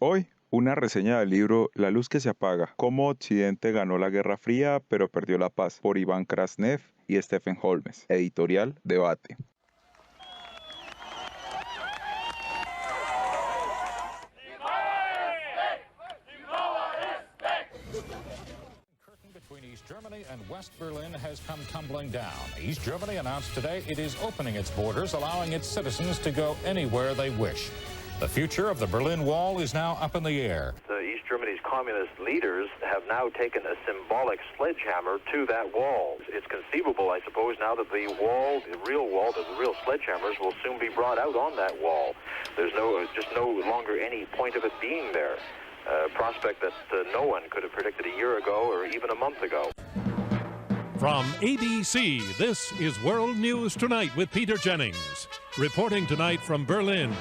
Hoy, una reseña del libro La luz que se apaga, cómo Occidente ganó la Guerra Fría pero perdió la paz, por Iván Krasnev y Stephen Holmes, editorial Debate. Between East Germany and West Berlin has come tumbling down. East Germany announced today it is opening its borders, allowing its citizens to go anywhere they wish. The future of the Berlin Wall is now up in the air. East Germany's communist leaders have now taken a symbolic sledgehammer to that wall. It's conceivable, I suppose, now that the real sledgehammers will soon be brought out on that wall. There's just no longer any point of it being there. A prospect that no one could have predicted a year ago or even a month ago. From ABC, this is World News Tonight with Peter Jennings. Reporting tonight from Berlin.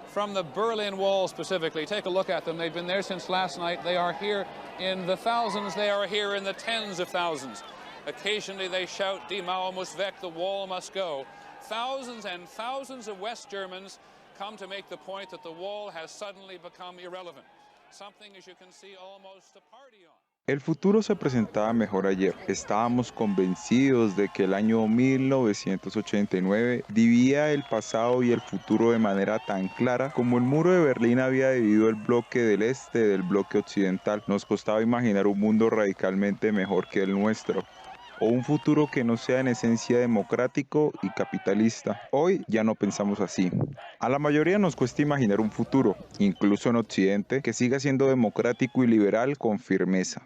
From the Berlin Wall specifically, take a look at them. They've been there since last night. They are here in the thousands. They are here in the tens of thousands. Occasionally they shout, Die Mauer muss weg, the wall must go. Thousands and thousands of West Germans come to make the point that the wall has suddenly become irrelevant. Something, as you can see, almost to party on. El futuro se presentaba mejor ayer. Estábamos convencidos de que el año 1989 dividía el pasado y el futuro de manera tan clara como el muro de Berlín había dividido el bloque del este del bloque occidental. Nos costaba imaginar un mundo radicalmente mejor que el nuestro, o un futuro que no sea en esencia democrático y capitalista. Hoy ya no pensamos así. A la mayoría nos cuesta imaginar un futuro, incluso en Occidente, que siga siendo democrático y liberal con firmeza.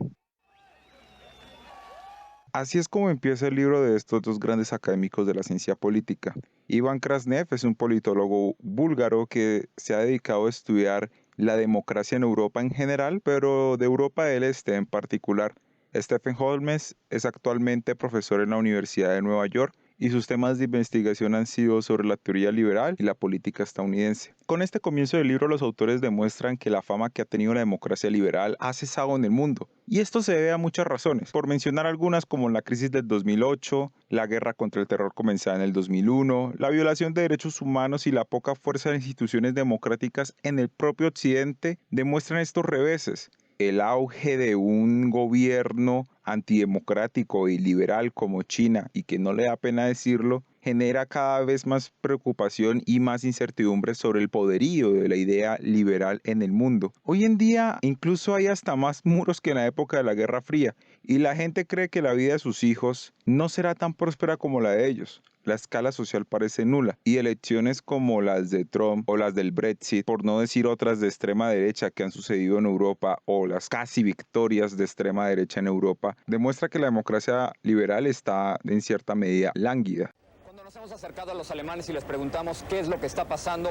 Así es como empieza el libro de estos dos grandes académicos de la ciencia política. Iván Krasnev es un politólogo búlgaro que se ha dedicado a estudiar la democracia en Europa en general, pero de Europa del Este en particular. Stephen Holmes es actualmente profesor en la Universidad de Nueva York y sus temas de investigación han sido sobre la teoría liberal y la política estadounidense. Con este comienzo del libro, los autores demuestran que la fama que ha tenido la democracia liberal ha cesado en el mundo. Y esto se debe a muchas razones, por mencionar algunas como la crisis del 2008, la guerra contra el terror comenzada en el 2001, la violación de derechos humanos y la poca fuerza de instituciones democráticas en el propio Occidente demuestran estos reveses. El auge de un gobierno antidemocrático y liberal como China, y que no le da pena decirlo, genera cada vez más preocupación y más incertidumbre sobre el poderío de la idea liberal en el mundo. Hoy en día incluso hay hasta más muros que en la época de la Guerra Fría, y la gente cree que la vida de sus hijos no será tan próspera como la de ellos. La escala social parece nula, y elecciones como las de Trump o las del Brexit, por no decir otras de extrema derecha que han sucedido en Europa, o las casi victorias de extrema derecha en Europa, demuestra que la democracia liberal está en cierta medida lánguida. Cuando nos hemos acercado a los alemanes y les preguntamos qué es lo que está pasando,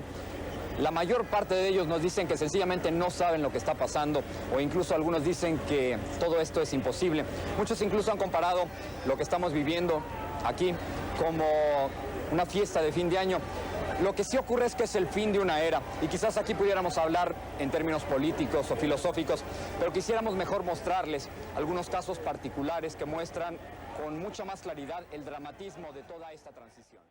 la mayor parte de ellos nos dicen que sencillamente no saben lo que está pasando, o incluso algunos dicen que todo esto es imposible. Muchos incluso han comparado lo que estamos viviendo aquí como una fiesta de fin de año. Lo que sí ocurre es que es el fin de una era, y quizás aquí pudiéramos hablar en términos políticos o filosóficos, pero quisiéramos mejor mostrarles algunos casos particulares que muestran con mucha más claridad el dramatismo de toda esta transición.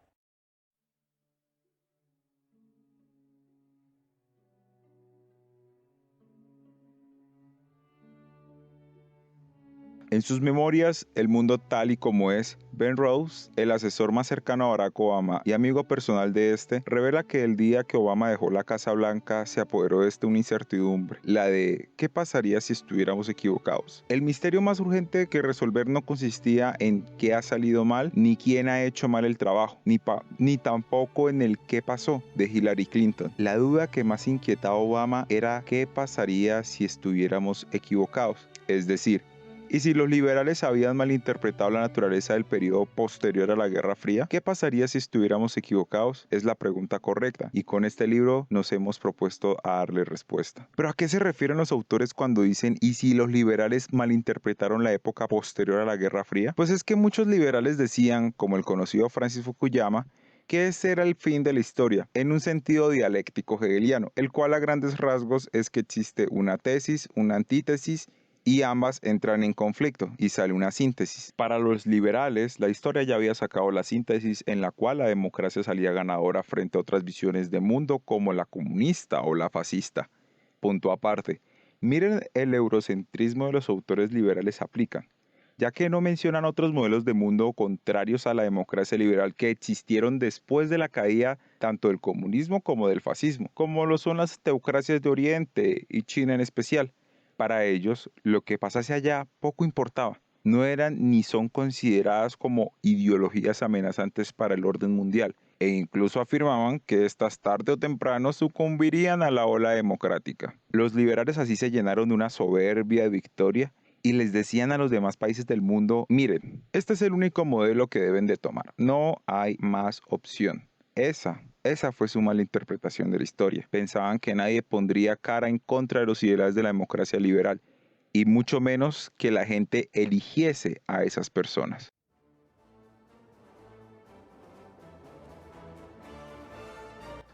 En sus memorias, El mundo tal y como es, Ben Rhodes, el asesor más cercano a Barack Obama y amigo personal de este, revela que el día que Obama dejó la Casa Blanca se apoderó de una incertidumbre, la de ¿qué pasaría si estuviéramos equivocados? El misterio más urgente que resolver no consistía en qué ha salido mal, ni quién ha hecho mal el trabajo, ni tampoco en el qué pasó de Hillary Clinton. La duda que más inquietaba a Obama era qué pasaría si estuviéramos equivocados, es decir, ¿y si los liberales habían malinterpretado la naturaleza del periodo posterior a la Guerra Fría? ¿Qué pasaría si estuviéramos equivocados? Es la pregunta correcta, y con este libro nos hemos propuesto a darle respuesta. ¿Pero a qué se refieren los autores cuando dicen ¿y si los liberales malinterpretaron la época posterior a la Guerra Fría? Pues es que muchos liberales decían, como el conocido Francis Fukuyama, que ese era el fin de la historia, en un sentido dialéctico hegeliano, el cual a grandes rasgos es que existe una tesis, una antítesis, y ambas entran en conflicto y sale una síntesis. Para los liberales, la historia ya había sacado la síntesis en la cual la democracia salía ganadora frente a otras visiones de mundo como la comunista o la fascista. Punto aparte. Miren el eurocentrismo de los autores liberales aplican, ya que no mencionan otros modelos de mundo contrarios a la democracia liberal que existieron después de la caída tanto del comunismo como del fascismo, como lo son las teocracias de Oriente y China en especial. Para ellos, lo que pasase allá poco importaba. No eran ni son consideradas como ideologías amenazantes para el orden mundial, e incluso afirmaban que éstas tarde o temprano sucumbirían a la ola democrática. Los liberales así se llenaron de una soberbia victoria y les decían a los demás países del mundo: miren, este es el único modelo que deben de tomar, no hay más opción. Esa fue su mala interpretación de la historia. Pensaban que nadie pondría cara en contra de los ideales de la democracia liberal, y mucho menos que la gente eligiese a esas personas.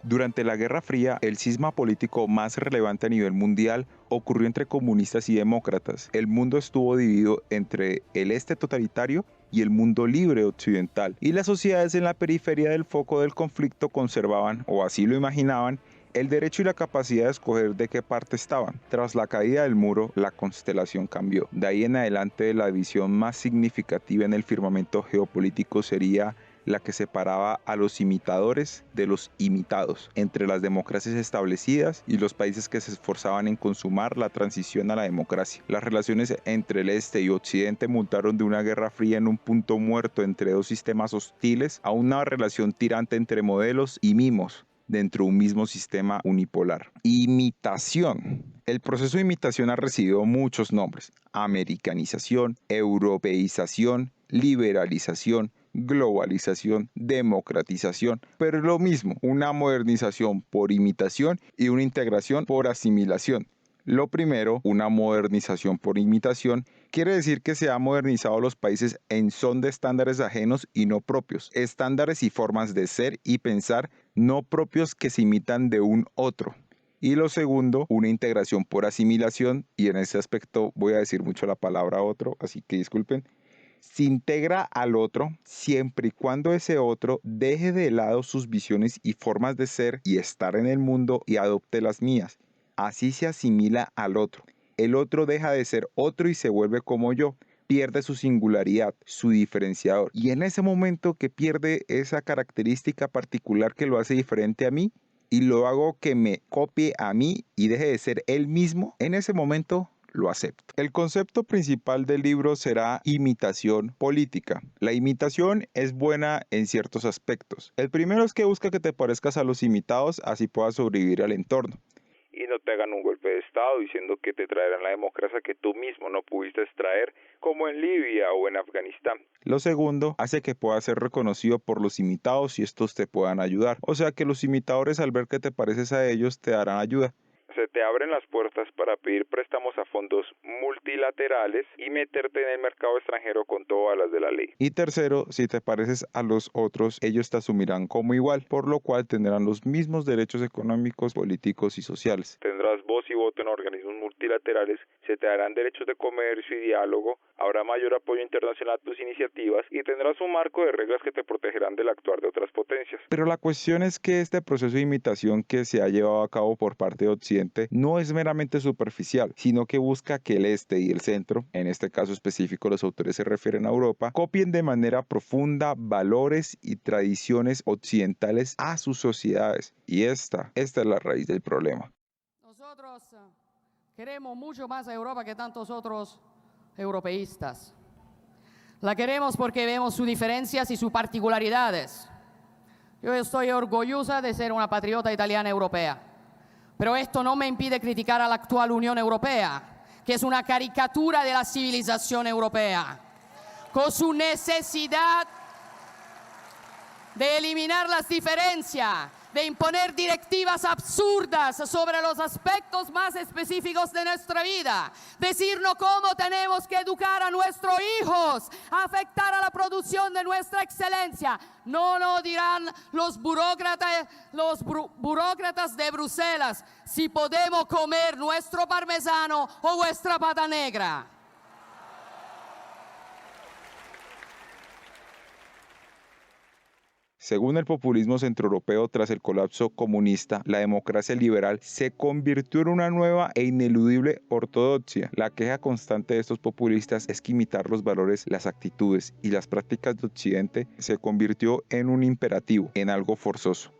Durante la Guerra Fría, el cisma político más relevante a nivel mundial ocurrió entre comunistas y demócratas. El mundo estuvo dividido entre el este totalitario y el mundo libre occidental, y las sociedades en la periferia del foco del conflicto conservaban, o así lo imaginaban, el derecho y la capacidad de escoger de qué parte estaban. Tras la caída del muro, la constelación cambió. De ahí en adelante, la división más significativa en el firmamento geopolítico sería la que separaba a los imitadores de los imitados, entre las democracias establecidas y los países que se esforzaban en consumar la transición a la democracia. Las relaciones entre el este y occidente mutaron de una guerra fría en un punto muerto entre dos sistemas hostiles a una relación tirante entre modelos y mimos dentro de un mismo sistema unipolar. Imitación. El proceso de imitación ha recibido muchos nombres: americanización, europeización, liberalización, globalización, democratización, pero es lo mismo, una modernización por imitación y una integración por asimilación. Lo primero, una modernización por imitación, quiere decir que se han modernizado los países en son de estándares ajenos y no propios, estándares y formas de ser y pensar no propios que se imitan de un otro. Y lo segundo, una integración por asimilación, y en ese aspecto voy a decir mucho la palabra otro, así que disculpen. Se integra al otro siempre y cuando ese otro deje de lado sus visiones y formas de ser y estar en el mundo y adopte las mías. Así se asimila al otro. El otro deja de ser otro y se vuelve como yo. Pierde su singularidad, su diferenciador. Y en ese momento que pierde esa característica particular que lo hace diferente a mí y lo hago que me copie a mí y deje de ser él mismo, en ese momento lo acepto. El concepto principal del libro será imitación política. La imitación es buena en ciertos aspectos. El primero es que busca que te parezcas a los imitados, así puedas sobrevivir al entorno. Y no te hagan un golpe de estado diciendo que te traerán la democracia que tú mismo no pudiste extraer, como en Libia o en Afganistán. Lo segundo, hace que puedas ser reconocido por los imitados y estos te puedan ayudar. O sea que los imitadores, al ver que te pareces a ellos, te darán ayuda. Se te abren las puertas para pedir préstamos a fondos multilaterales y meterte en el mercado extranjero con todas las de la ley. Y tercero, si te pareces a los otros, ellos te asumirán como igual, por lo cual tendrán los mismos derechos económicos, políticos y sociales. Tendrás voz y voto en organismos multilaterales, se te darán derechos de comercio y diálogo, habrá mayor apoyo internacional a tus iniciativas y tendrás un marco de reglas que te protegerán del actuar de otras potencias. Pero la cuestión es que este proceso de imitación que se ha llevado a cabo por parte de Occidente no es meramente superficial, sino que busca que el este y el centro, en este caso específico los autores se refieren a Europa, copien de manera profunda valores y tradiciones occidentales a sus sociedades. Y esta es la raíz del problema. Nosotros queremos mucho más a Europa que tantos otros europeístas. La queremos porque vemos sus diferencias y sus particularidades. Yo estoy orgullosa de ser una patriota italiana europea. Pero esto no me impide criticar a la actual Unión Europea, que es una caricatura de la civilización europea, con su necesidad de eliminar las diferencias, de imponer directivas absurdas sobre los aspectos más específicos de nuestra vida, decirnos cómo tenemos que educar a nuestros hijos, afectar a la producción de nuestra excelencia. No lo dirán los burócratas de Bruselas si podemos comer nuestro parmesano o vuestra pata negra. Según el populismo centroeuropeo tras el colapso comunista, la democracia liberal se convirtió en una nueva e ineludible ortodoxia. La queja constante de estos populistas es que imitar los valores, las actitudes y las prácticas de Occidente se convirtió en un imperativo, en algo forzoso.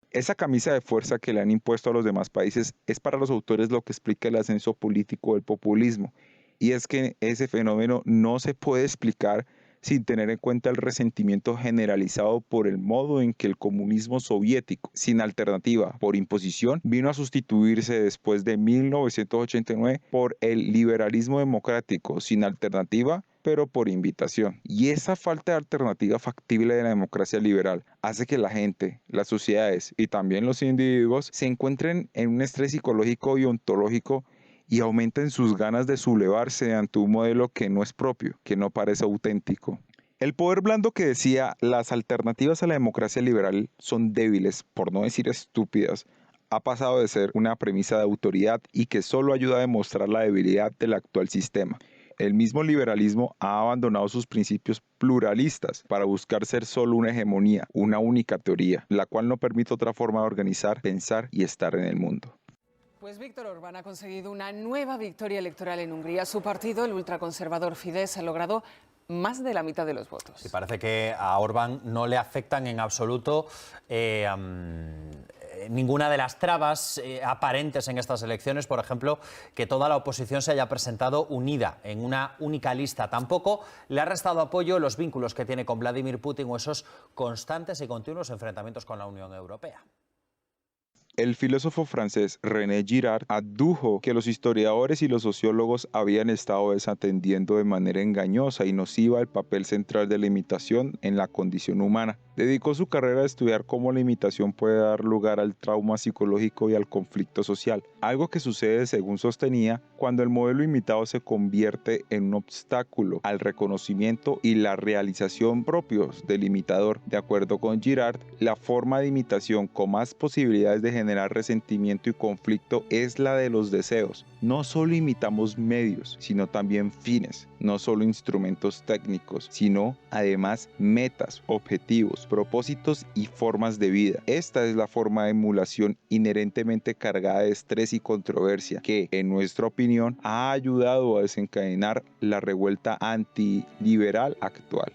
Esa camisa de fuerza que le han impuesto a los demás países es para los autores lo que explica el ascenso político del populismo, y es que ese fenómeno no se puede explicar sin tener en cuenta el resentimiento generalizado por el modo en que el comunismo soviético, sin alternativa, por imposición, vino a sustituirse después de 1989 por el liberalismo democrático, sin alternativa, pero por invitación. Y esa falta de alternativa factible de la democracia liberal hace que la gente, las sociedades y también los individuos se encuentren en un estrés psicológico y ontológico y aumenten sus ganas de sublevarse ante un modelo que no es propio, que no parece auténtico. El poder blando que decía las alternativas a la democracia liberal son débiles, por no decir estúpidas, ha pasado de ser una premisa de autoridad y que solo ayuda a demostrar la debilidad del actual sistema. El mismo liberalismo ha abandonado sus principios pluralistas para buscar ser solo una hegemonía, una única teoría, la cual no permite otra forma de organizar, pensar y estar en el mundo. Pues Víctor Orbán ha conseguido una nueva victoria electoral en Hungría. Su partido, el ultraconservador Fidesz, ha logrado más de la mitad de los votos. Y parece que a Orbán no le afectan en absoluto ninguna de las trabas aparentes en estas elecciones, por ejemplo, que toda la oposición se haya presentado unida en una única lista. Tampoco le ha restado apoyo los vínculos que tiene con Vladimir Putin o esos constantes y continuos enfrentamientos con la Unión Europea. El filósofo francés René Girard adujo que los historiadores y los sociólogos habían estado desatendiendo de manera engañosa y nociva el papel central de la imitación en la condición humana. Dedicó su carrera a estudiar cómo la imitación puede dar lugar al trauma psicológico y al conflicto social, algo que sucede, según sostenía, cuando el modelo imitado se convierte en un obstáculo al reconocimiento y la realización propios del imitador. De acuerdo con Girard, la forma de imitación con más posibilidades de generar resentimiento y conflicto es la de los deseos. No solo imitamos medios, sino también fines, no solo instrumentos técnicos, sino además metas, objetivos, propósitos y formas de vida. Esta es la forma de emulación inherentemente cargada de estrés y controversia que, en nuestra opinión, ha ayudado a desencadenar la revuelta antiliberal actual.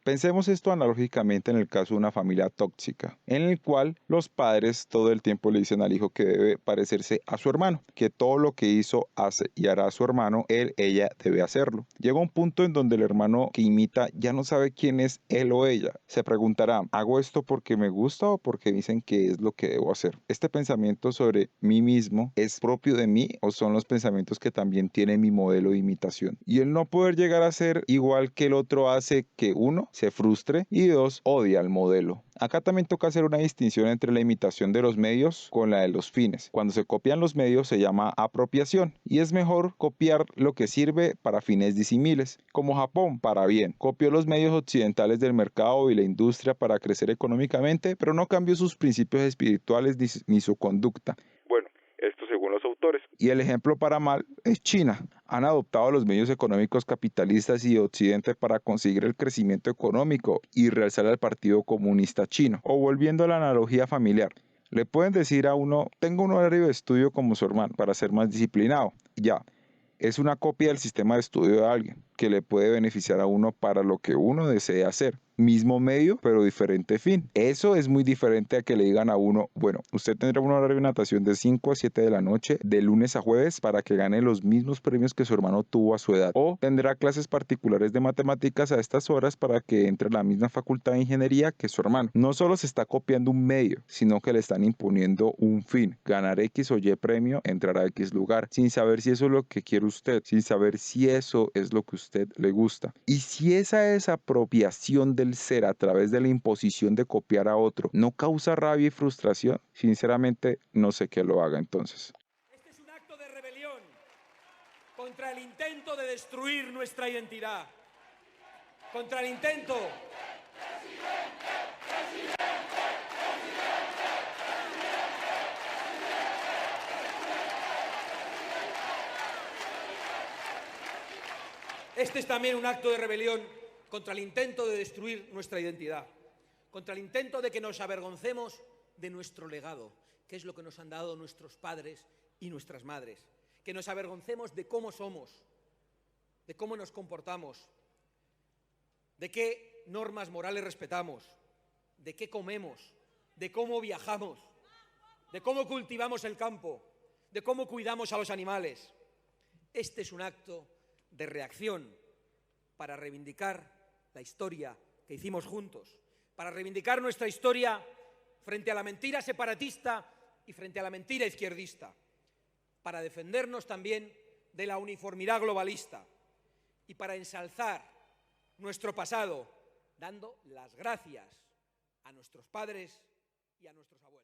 Pensemos esto analógicamente en el caso de una familia tóxica, en el cual los padres todo el tiempo le dicen al hijo que debe parecerse a su hermano, que todo lo que hizo, hace y hará a su hermano, ella debe hacerlo. Llega un punto en donde el hermano que imita ya no sabe quién es él o ella. Se preguntará, ¿hago esto porque me gusta o porque dicen que es lo que debo hacer? ¿Este pensamiento sobre mí mismo es propio de mí o son los pensamientos que también tiene mi modelo de imitación? Y el no poder llegar a ser igual que el otro hace que uno se frustre y dos, odia al modelo. Acá también toca hacer una distinción entre la imitación de los medios con la de los fines. Cuando se copian los medios se llama apropiación y es mejor copiar lo que sirve para fines disímiles, como Japón para bien. Copió los medios occidentales del mercado y la industria para crecer económicamente, pero no cambió sus principios espirituales ni su conducta. Bueno, esto según los autores. Y el ejemplo para mal es China. Han adoptado los medios económicos capitalistas y de Occidente para conseguir el crecimiento económico y realzar al Partido Comunista Chino. O volviendo a la analogía familiar, le pueden decir a uno, tengo un horario de estudio como su hermano para ser más disciplinado. Ya, es una copia del sistema de estudio de alguien que le puede beneficiar a uno para lo que uno desee hacer. Mismo medio, pero diferente fin. Eso es muy diferente a que le digan a uno, bueno, usted tendrá un horario de natación de 5 a 7 de la noche, de lunes a jueves, para que gane los mismos premios que su hermano tuvo a su edad. O tendrá clases particulares de matemáticas a estas horas para que entre a la misma facultad de ingeniería que su hermano. No solo se está copiando un medio, sino que le están imponiendo un fin. Ganar X o Y premio, entrar a X lugar, sin saber si eso es lo que quiere usted, sin saber si eso es lo que a usted le gusta. Y si esa es apropiación del ser a través de la imposición de copiar a otro no causa rabia y frustración, sinceramente no sé qué lo haga entonces. Este es un acto de rebelión contra el intento de destruir nuestra identidad, contra el intento... ¡Presidente! Este es también un acto de rebelión contra el intento de destruir nuestra identidad, contra el intento de que nos avergoncemos de nuestro legado, que es lo que nos han dado nuestros padres y nuestras madres, que nos avergoncemos de cómo somos, de cómo nos comportamos, de qué normas morales respetamos, de qué comemos, de cómo viajamos, de cómo cultivamos el campo, de cómo cuidamos a los animales. Este es un acto de reacción para reivindicar la historia que hicimos juntos, para reivindicar nuestra historia frente a la mentira separatista y frente a la mentira izquierdista, para defendernos también de la uniformidad globalista y para ensalzar nuestro pasado, dando las gracias a nuestros padres y a nuestros abuelos.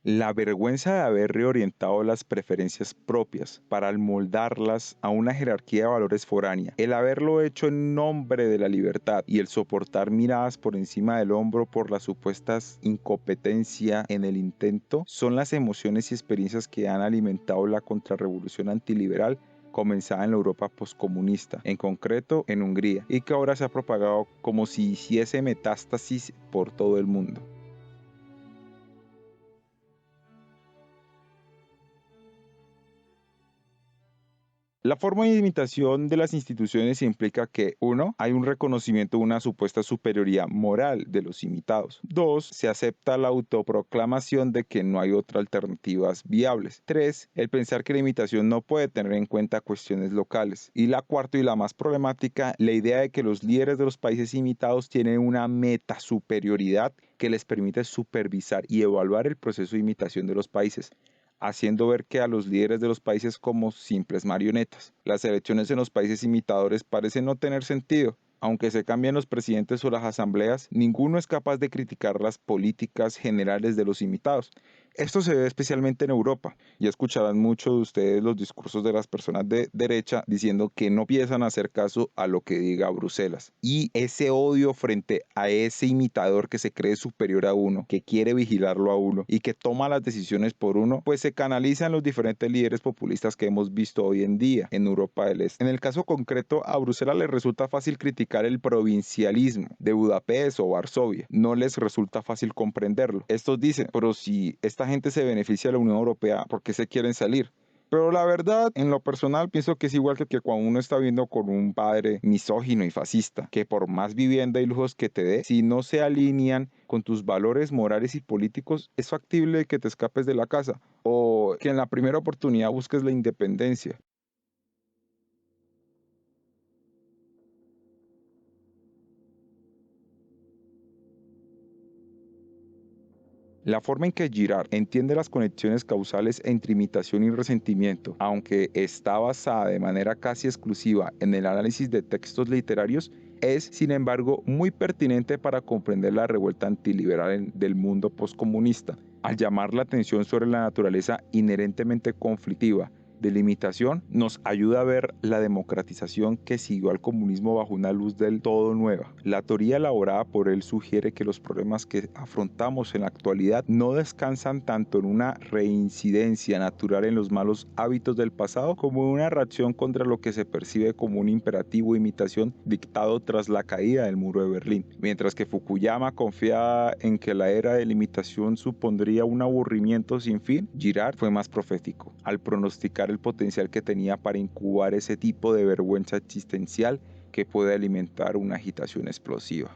La vergüenza de haber reorientado las preferencias propias para moldarlas a una jerarquía de valores foránea, el haberlo hecho en nombre de la libertad y el soportar miradas por encima del hombro por las supuestas incompetencia en el intento, son las emociones y experiencias que han alimentado la contrarrevolución antiliberal comenzada en la Europa poscomunista, en concreto en Hungría, y que ahora se ha propagado como si hiciese metástasis por todo el mundo. La forma de imitación de las instituciones implica que, 1. Hay un reconocimiento de una supuesta superioridad moral de los imitados. 2. Se acepta la autoproclamación de que no hay otras alternativas viables. 3. El pensar que la imitación no puede tener en cuenta cuestiones locales. Y la cuarta y la más problemática, la idea de que los líderes de los países imitados tienen una metasuperioridad que les permite supervisar y evaluar el proceso de imitación de los países, haciendo ver que a los líderes de los países como simples marionetas. Las elecciones en los países imitadores parecen no tener sentido. Aunque se cambien los presidentes o las asambleas, ninguno es capaz de criticar las políticas generales de los imitados. Esto se ve especialmente en Europa. Ya escucharán mucho de ustedes los discursos de las personas de derecha diciendo que no empiezan a hacer caso a lo que diga Bruselas. Y ese odio frente a ese imitador que se cree superior a uno, que quiere vigilarlo a uno y que toma las decisiones por uno, pues se canaliza en los diferentes líderes populistas que hemos visto hoy en día en Europa del Este. En el caso concreto, a Bruselas les resulta fácil criticar el provincialismo de Budapest o Varsovia. No les resulta fácil comprenderlo. Estos dicen, pero si esta gente se beneficia de la Unión Europea, ¿por qué se quieren salir? Pero la verdad, en lo personal, pienso que es igual que cuando uno está viendo con un padre misógino y fascista, que por más vivienda y lujos que te dé, si no se alinean con tus valores morales y políticos, es factible que te escapes de la casa o que en la primera oportunidad busques la independencia. La forma en que Girard entiende las conexiones causales entre imitación y resentimiento, aunque está basada de manera casi exclusiva en el análisis de textos literarios, es, sin embargo, muy pertinente para comprender la revuelta antiliberal del mundo postcomunista, al llamar la atención sobre la naturaleza inherentemente conflictiva de la imitación, nos ayuda a ver la democratización que siguió al comunismo bajo una luz del todo nueva. La teoría elaborada por él sugiere que los problemas que afrontamos en la actualidad no descansan tanto en una reincidencia natural en los malos hábitos del pasado como en una reacción contra lo que se percibe como un imperativo de imitación dictado tras la caída del muro de Berlín. Mientras que Fukuyama confiaba en que la era de la imitación supondría un aburrimiento sin fin, Girard fue más profético, al pronosticar el potencial que tenía para incubar ese tipo de vergüenza existencial que puede alimentar una agitación explosiva.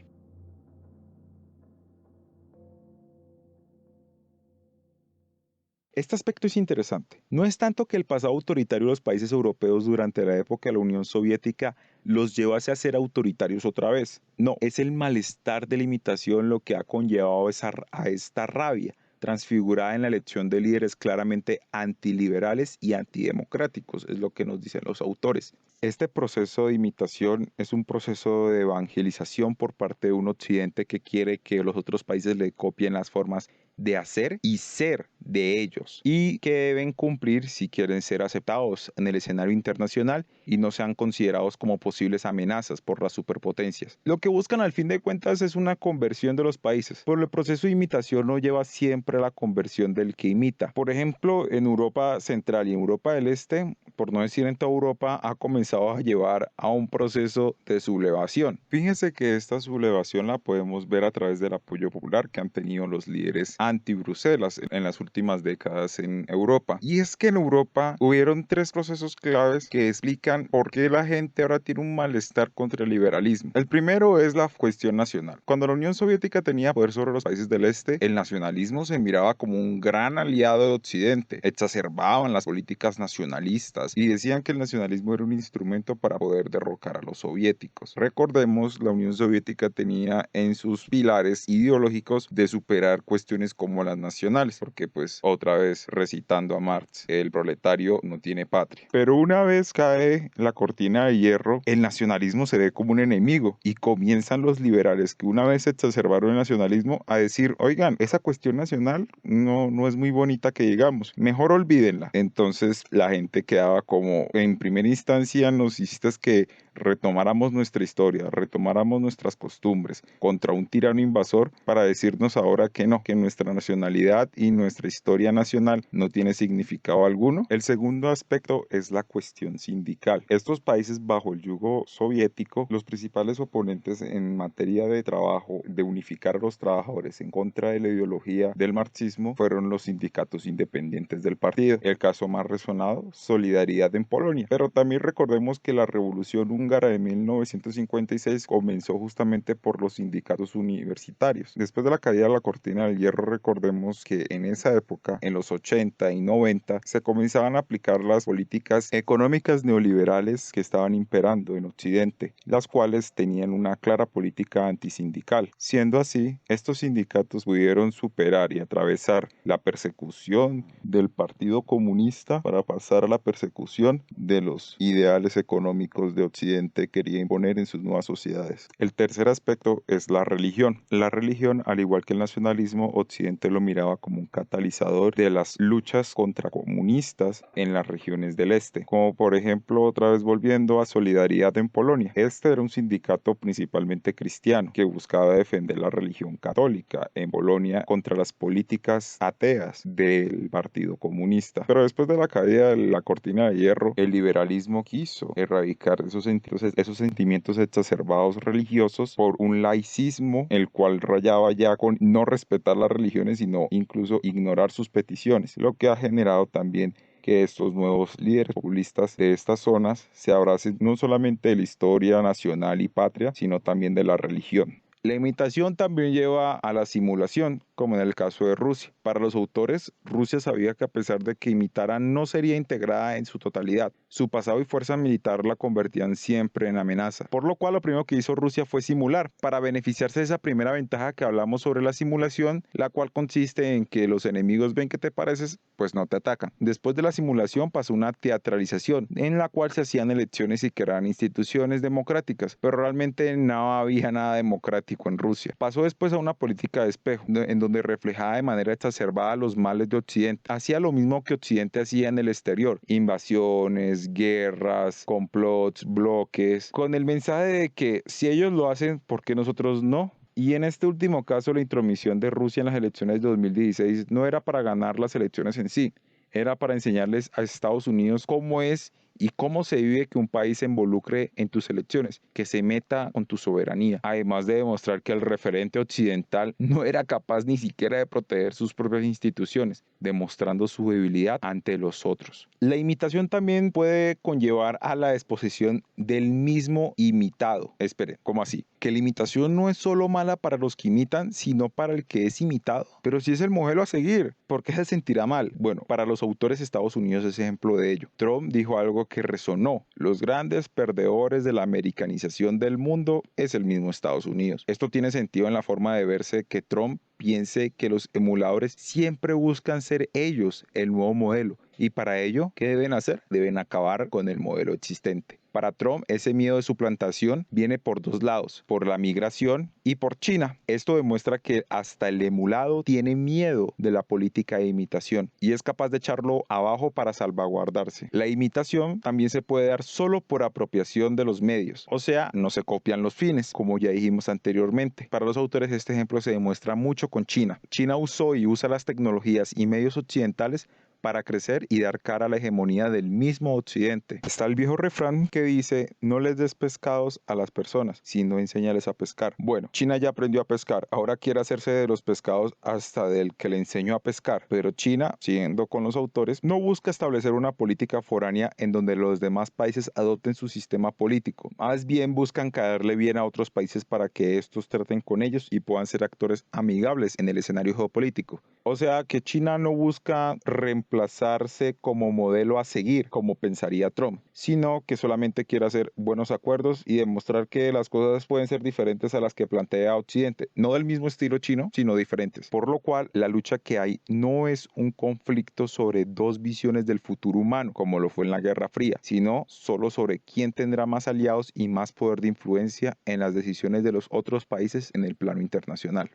Este aspecto es interesante. No es tanto que el pasado autoritario de los países europeos durante la época de la Unión Soviética los llevase a ser autoritarios otra vez. No, es el malestar de la imitación lo que ha conllevado a esta rabia, transfigurada en la elección de líderes claramente antiliberales y antidemocráticos, es lo que nos dicen los autores. Este proceso de imitación es un proceso de evangelización por parte de un occidente que quiere que los otros países le copien las formas de hacer y ser de ellos y que deben cumplir si quieren ser aceptados en el escenario internacional y no sean considerados como posibles amenazas por las superpotencias. Lo que buscan al fin de cuentas es una conversión de los países, pero el proceso de imitación no lleva siempre a la conversión del que imita. Por ejemplo, en Europa Central y en Europa del Este, por no decir en toda Europa, ha comenzado a llevar a un proceso de sublevación. Fíjense que esta sublevación la podemos ver a través del apoyo popular que han tenido los líderes anti-Bruselas en las últimas décadas en Europa. Y es que en Europa hubieron 3 procesos claves que explican por qué la gente ahora tiene un malestar contra el liberalismo. El primero es la cuestión nacional. Cuando la Unión Soviética tenía poder sobre los países del este, el nacionalismo se miraba como un gran aliado de Occidente. Exacerbaban las políticas nacionalistas y decían que el nacionalismo era un instrumento para poder derrocar a los soviéticos. Recordemos, la Unión Soviética tenía en sus pilares ideológicos de superar cuestiones como las nacionales, porque pues otra vez recitando a Marx, el proletario no tiene patria. Pero una vez cae la cortina de hierro, el nacionalismo se ve como un enemigo y comienzan los liberales que una vez exacerbaron el nacionalismo a decir, oigan, esa cuestión nacional no es muy bonita que digamos, mejor olvídenla. Entonces la gente quedaba como, en primera instancia nos hiciste que retomáramos nuestra historia, retomáramos nuestras costumbres contra un tirano invasor para decirnos ahora que no, que nuestra nacionalidad y nuestra historia nacional no tiene significado alguno. El segundo aspecto es la cuestión sindical. Estos países bajo el yugo soviético, los principales oponentes en materia de trabajo, de unificar a los trabajadores en contra de la ideología del marxismo, fueron los sindicatos independientes del partido. El caso más resonado, Solidaridad en Polonia. Pero también recordemos que la revolución húngara de 1956 comenzó justamente por los sindicatos universitarios. Después de la caída de la cortina del hierro, recordemos que en esa época, en los 80 y 90, se comenzaban a aplicar las políticas económicas neoliberales que estaban imperando en Occidente, las cuales tenían una clara política antisindical. Siendo así, estos sindicatos pudieron superar y atravesar la persecución del Partido Comunista para pasar a la persecución de los ideales económicos de Occidente quería imponer en sus nuevas sociedades. El tercer aspecto es la religión. La religión, al igual que el nacionalismo, Occidente lo miraba como un catalizador de las luchas contracomunistas en las regiones del este, como por ejemplo, otra vez volviendo a Solidaridad en Polonia. Este era un sindicato principalmente cristiano que buscaba defender la religión católica en Polonia contra las políticas ateas del Partido Comunista. Pero después de la caída de la cortina de hierro, el liberalismo quiso erradicar esos sentimientos exacerbados religiosos por un laicismo el cual rayaba ya con no respetar las religiones sino incluso ignorar sus peticiones, lo que ha generado también que estos nuevos líderes populistas de estas zonas se abracen no solamente de la historia nacional y patria, sino también de la religión. La imitación también lleva a la simulación, como en el caso de Rusia. Para los autores, Rusia sabía que a pesar de que imitara no sería integrada en su totalidad. Su pasado y fuerza militar la convertían siempre en amenaza, por lo cual lo primero que hizo Rusia fue simular, para beneficiarse de esa primera ventaja que hablamos sobre la simulación, la cual consiste en que los enemigos ven que te pareces, pues no te atacan. Después de la simulación pasó una teatralización, en la cual se hacían elecciones y creaban instituciones democráticas, pero realmente no había nada democrático en Rusia. Pasó después a una política de espejo, en donde reflejaba de manera exacerbada los males de Occidente. Hacía lo mismo que Occidente hacía en el exterior: invasiones, guerras, complots, bloques, con el mensaje de que si ellos lo hacen, ¿por qué nosotros no? Y en este último caso, la intromisión de Rusia en las elecciones de 2016 no era para ganar las elecciones en sí, era para enseñarles a Estados Unidos cómo es y cómo se vive que un país se involucre en tus elecciones, que se meta con tu soberanía, además de demostrar que el referente occidental no era capaz ni siquiera de proteger sus propias instituciones, demostrando su debilidad ante los otros. La imitación también puede conllevar a la exposición del mismo imitado. Esperen, ¿cómo así? Que la imitación no es solo mala para los que imitan, sino para el que es imitado. Pero si es el modelo a seguir, ¿por qué se sentirá mal? Bueno, para los autores, Estados Unidos es ejemplo de ello. Trump dijo algo que resonó: los grandes perdedores de la americanización del mundo es el mismo Estados Unidos. Esto tiene sentido en la forma de verse que Trump piense que los emuladores siempre buscan ser ellos el nuevo modelo. Y para ello, ¿qué deben hacer? Deben acabar con el modelo existente. Para Trump, ese miedo de suplantación viene por dos lados: por la migración y por China. Esto demuestra que hasta el emulado tiene miedo de la política de imitación y es capaz de echarlo abajo para salvaguardarse. La imitación también se puede dar solo por apropiación de los medios, o sea, no se copian los fines, como ya dijimos anteriormente. Para los autores, este ejemplo se demuestra mucho con China. China usó y usa las tecnologías y medios occidentales para crecer y dar cara a la hegemonía del mismo Occidente. Está el viejo refrán que dice, no les des pescados a las personas, sino enséñales a pescar. Bueno, China ya aprendió a pescar, ahora quiere hacerse de los pescados hasta del que le enseñó a pescar, pero China, siguiendo con los autores, no busca establecer una política foránea en donde los demás países adopten su sistema político, más bien buscan caerle bien a otros países para que estos traten con ellos y puedan ser actores amigables en el escenario geopolítico. O sea que China no busca reemplazarse como modelo a seguir, como pensaría Trump, sino que solamente quiere hacer buenos acuerdos y demostrar que las cosas pueden ser diferentes a las que plantea Occidente, no del mismo estilo chino, sino diferentes. Por lo cual, la lucha que hay no es un conflicto sobre dos visiones del futuro humano, como lo fue en la Guerra Fría, sino solo sobre quién tendrá más aliados y más poder de influencia en las decisiones de los otros países en el plano internacional.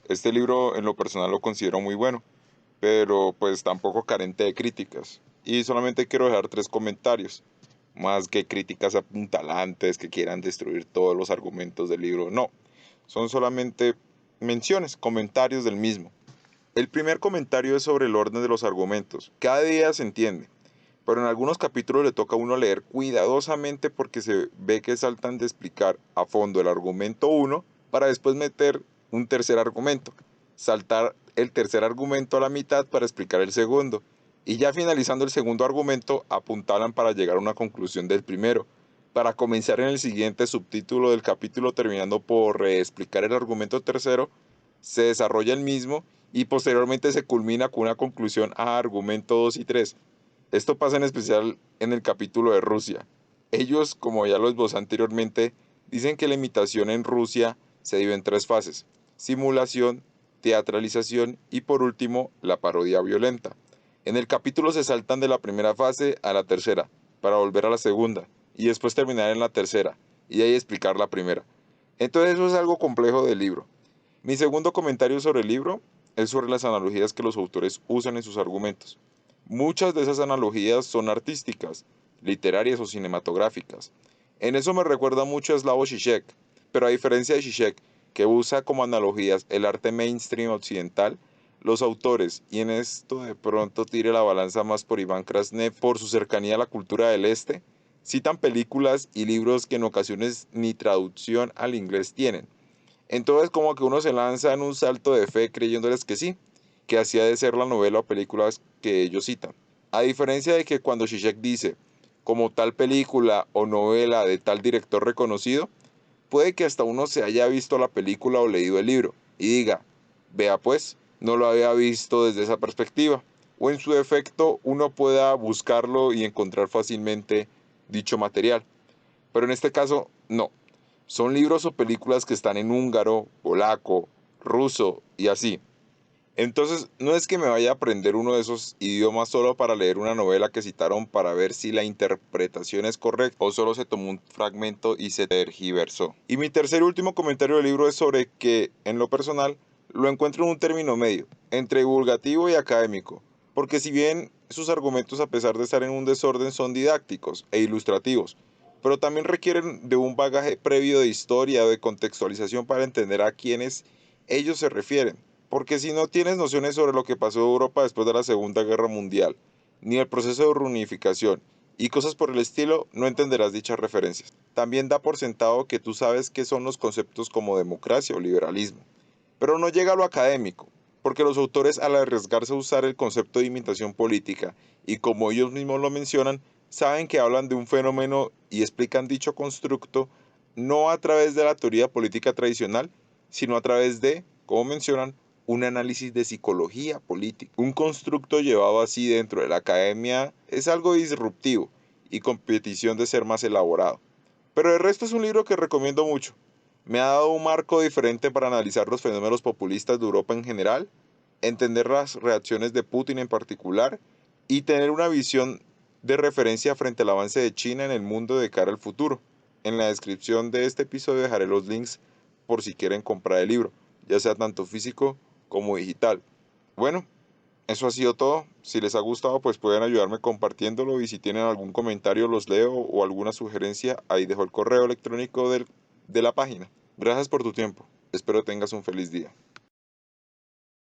Este libro en lo personal lo considero muy bueno, pero pues tampoco carente de críticas. Y solamente quiero dejar 3 comentarios, más que críticas apuntalantes que quieran destruir todos los argumentos del libro. No, son solamente menciones, comentarios del mismo. El primer comentario es sobre el orden de los argumentos. Cada día se entiende, pero en algunos capítulos le toca a uno leer cuidadosamente porque se ve que saltan de explicar a fondo el argumento 1 para después meter un tercer argumento, saltar el tercer argumento a la mitad para explicar el segundo, y ya finalizando el segundo argumento apuntalan para llegar a una conclusión del primero, para comenzar en el siguiente subtítulo del capítulo terminando por reexplicar el argumento tercero, se desarrolla el mismo y posteriormente se culmina con una conclusión a argumento 2 y 3. Esto pasa en especial en el capítulo de Rusia. Ellos, como ya lo esbozé anteriormente, dicen que la imitación en Rusia se divide en 3 fases: simulación, teatralización y por último la parodia violenta. En el capítulo se saltan de la primera fase a la tercera para volver a la segunda y después terminar en la tercera y ahí explicar la primera. Entonces eso es algo complejo del libro. Mi segundo comentario sobre el libro es sobre las analogías que los autores usan en sus argumentos. Muchas de esas analogías son artísticas, literarias o cinematográficas. En eso me recuerda mucho a Slavoj Žižek, pero a diferencia de Žižek, que usa como analogías el arte mainstream occidental, los autores, y en esto de pronto tire la balanza más por Iván Krasnev por su cercanía a la cultura del este, citan películas y libros que en ocasiones ni traducción al inglés tienen. Entonces como que uno se lanza en un salto de fe creyéndoles que sí, que así ha de ser la novela o películas que ellos citan. A diferencia de que cuando Žižek dice, como tal película o novela de tal director reconocido, puede que hasta uno se haya visto la película o leído el libro y diga, vea pues, no lo había visto desde esa perspectiva. O en su defecto uno pueda buscarlo y encontrar fácilmente dicho material. Pero en este caso, no. Son libros o películas que están en húngaro, polaco, ruso y así. Entonces, no es que me vaya a aprender uno de esos idiomas solo para leer una novela que citaron para ver si la interpretación es correcta o solo se tomó un fragmento y se tergiversó. Y mi tercer y último comentario del libro es sobre que, en lo personal, lo encuentro en un término medio, entre divulgativo y académico, porque si bien sus argumentos, a pesar de estar en un desorden, son didácticos e ilustrativos, pero también requieren de un bagaje previo de historia o de contextualización para entender a quiénes ellos se refieren. Porque si no tienes nociones sobre lo que pasó en Europa después de la Segunda Guerra Mundial, ni el proceso de reunificación y cosas por el estilo, no entenderás dichas referencias. También da por sentado que tú sabes qué son los conceptos como democracia o liberalismo. Pero no llega a lo académico, porque los autores, al arriesgarse a usar el concepto de imitación política, y como ellos mismos lo mencionan, saben que hablan de un fenómeno y explican dicho constructo no a través de la teoría política tradicional, sino a través de, como mencionan, un análisis de psicología política. Un constructo llevado así dentro de la academia es algo disruptivo y con petición de ser más elaborado. Pero el resto es un libro que recomiendo mucho. Me ha dado un marco diferente para analizar los fenómenos populistas de Europa en general, entender las reacciones de Putin en particular y tener una visión de referencia frente al avance de China en el mundo de cara al futuro. En la descripción de este episodio dejaré los links por si quieren comprar el libro, ya sea tanto físico como digital. Bueno, eso ha sido todo. Si les ha gustado, pues pueden ayudarme compartiéndolo y si tienen algún comentario los leo o alguna sugerencia, ahí dejo el correo electrónico de la página. Gracias por tu tiempo. Espero tengas un feliz día.